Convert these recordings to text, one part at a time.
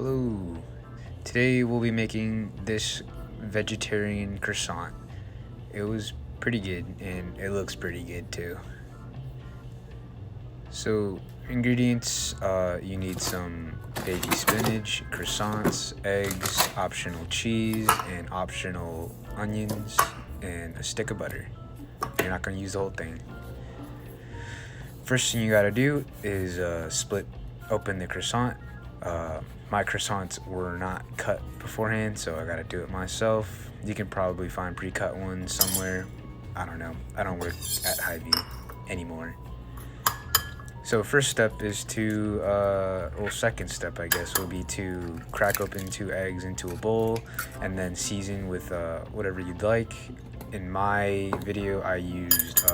Hello. Today we'll be making this vegetarian croissant. It was pretty good and it looks pretty good too. So, ingredients, you need some baby spinach, croissants, eggs, optional cheese, and optional onions, and a stick of butter. You're not going to use the whole thing. First thing you got to do is split open the croissant. My croissants were not cut beforehand, so I gotta do it myself. You can probably find pre-cut ones somewhere. I don't know. I don't work at Hy-Vee anymore. So first step is to, second step I guess will be to crack open 2 eggs into a bowl and then season with whatever you'd like. In my video I used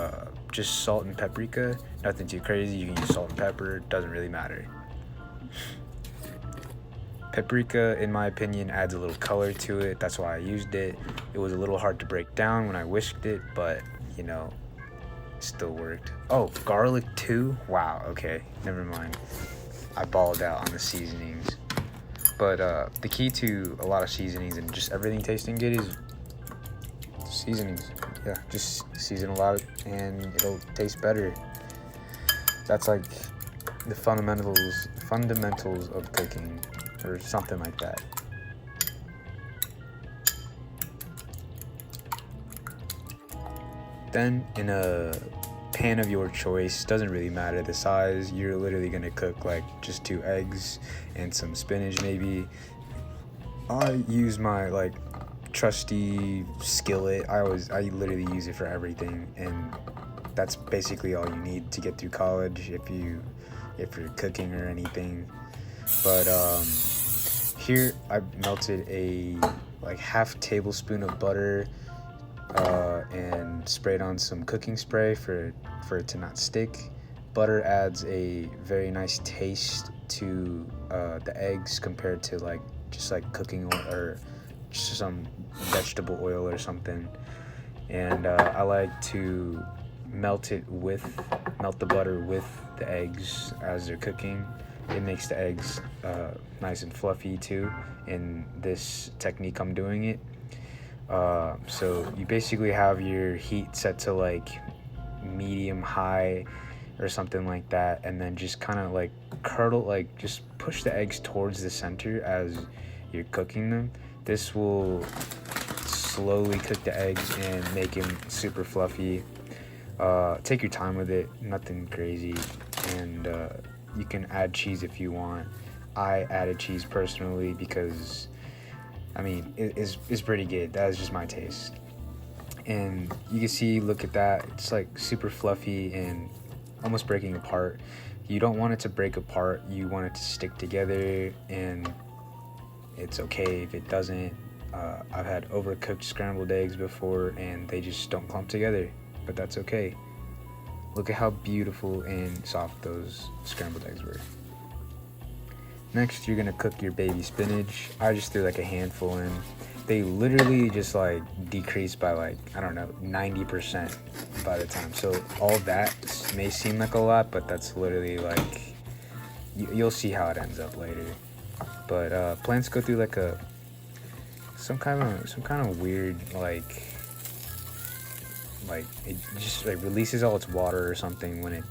just salt and paprika. Nothing too crazy. You can use salt and pepper. Doesn't really matter. Paprika, in my opinion, adds a little color to it. That's why I used it. It was a little hard to break down when I whisked it, but, you know, it still worked. Oh, garlic too? Wow, okay, never mind. I balled out on the seasonings. But the key to a lot of seasonings and just everything tasting good is seasonings. Yeah, just season a lot and it'll taste better. That's like the fundamentals of cooking, or something like that. Then in a pan of your choice, doesn't really matter the size, you're literally gonna cook like just 2 eggs and some spinach maybe. I use my like trusty skillet. I literally use it for everything, and that's basically all you need to get through college if you're cooking or anything. But here I melted a like half tablespoon of butter and sprayed on some cooking spray for it to not stick. Butter adds a very nice taste to the eggs compared to like just like cooking oil or just some vegetable oil or something. And I like to melt the butter with the eggs as they're cooking. It makes the eggs nice and fluffy too in this technique I'm doing it. So you basically have your heat set to like medium high or something like that, and then just kind of like just push the eggs towards the center as you're cooking them. This will slowly cook the eggs and make them super fluffy. Take your time with it, nothing crazy, and you can add cheese if you want. I added cheese personally because, I mean, it's pretty good. That is just my taste. And you can see, look at that, it's like super fluffy and almost breaking apart. You don't want it to break apart, you want it to stick together, and it's okay if it doesn't. I've had overcooked scrambled eggs before and they just don't clump together, but that's okay. Look at how beautiful and soft those scrambled eggs were. Next, you're gonna cook your baby spinach. I just threw like a handful in. They literally just like decrease by like, I don't know, 90% by the time. So all that may seem like a lot, but that's literally like, you'll see how it ends up later. But plants go through like some kind of weird like it just like releases all its water or something when it's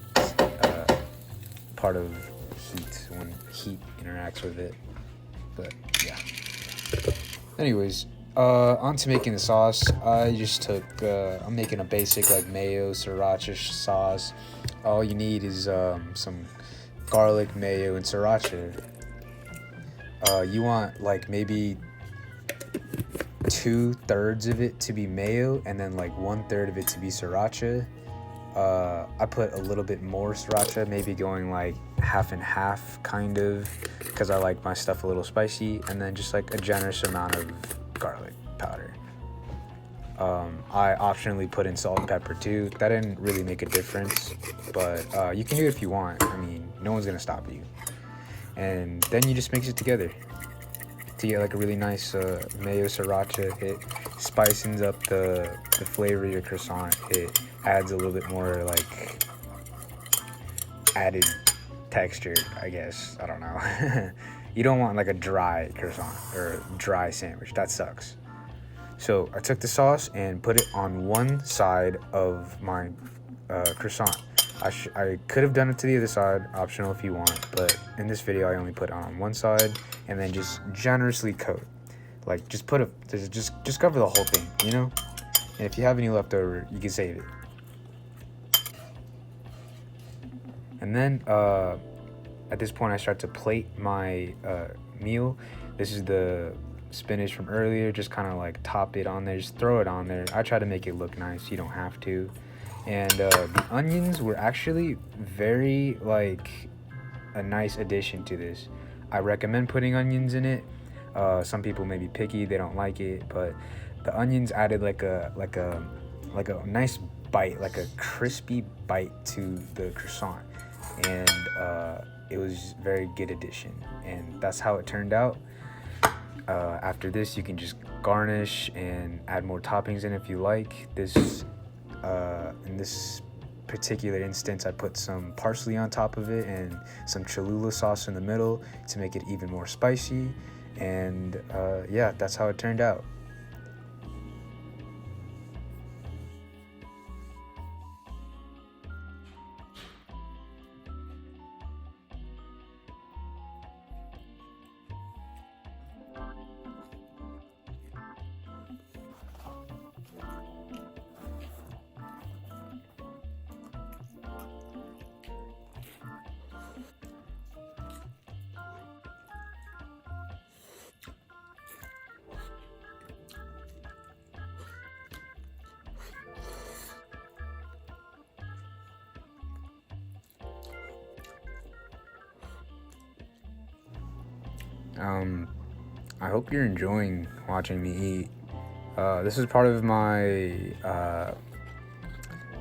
part of heat, when heat interacts with it. But yeah, anyways, on to making the sauce. I just took I'm making a basic like mayo sriracha sauce. All you need is some garlic, mayo, and sriracha. You want like maybe 2/3 of it to be mayo and then like 1/3 of it to be sriracha. I put a little bit more sriracha, maybe going like half and half kind of, because I like my stuff a little spicy, and then just like a generous amount of garlic powder. I optionally put in salt and pepper too. That didn't really make a difference, but you can do it if you want. I mean, no one's gonna stop you. And then you just mix it together to get like a really nice mayo sriracha. It spicens up the flavor of your croissant. It adds a little bit more like added texture, I guess. I don't know. You don't want like a dry croissant or dry sandwich. That sucks. So I took the sauce and put it on one side of my croissant. I could have done it to the other side, optional if you want, but in this video I only put it on one side and then just generously coat. Like just just cover the whole thing, you know? And if you have any left over, you can save it. And then at this point I start to plate my meal. This is the spinach from earlier, just kind of like top it on there, just throw it on there. I try to make it look nice, you don't have to. And the onions were actually very like a nice addition to this. I recommend putting onions in it. Some people may be picky, they don't like it, but the onions added like a nice bite, like a crispy bite to the croissant, and it was very good addition, and that's how it turned out. After this, you can just garnish and add more toppings in if you like. In this particular instance, I put some parsley on top of it and some Cholula sauce in the middle to make it even more spicy. And yeah, that's how it turned out. I hope you're enjoying watching me eat. This is part of my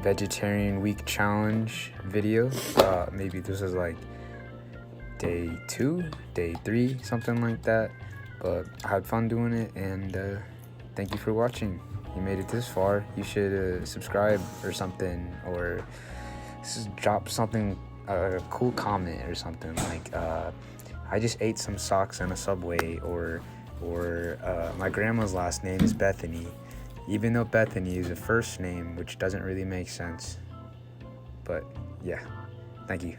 vegetarian week challenge video. Maybe this is like day 2, day 3, something like that. But I had fun doing it, and thank you for watching. You made it this far. You should subscribe or something, or just drop something, a cool comment or something like I just ate some socks in a Subway, or my grandma's last name is Bethany, even though Bethany is a first name, which doesn't really make sense. But yeah, thank you.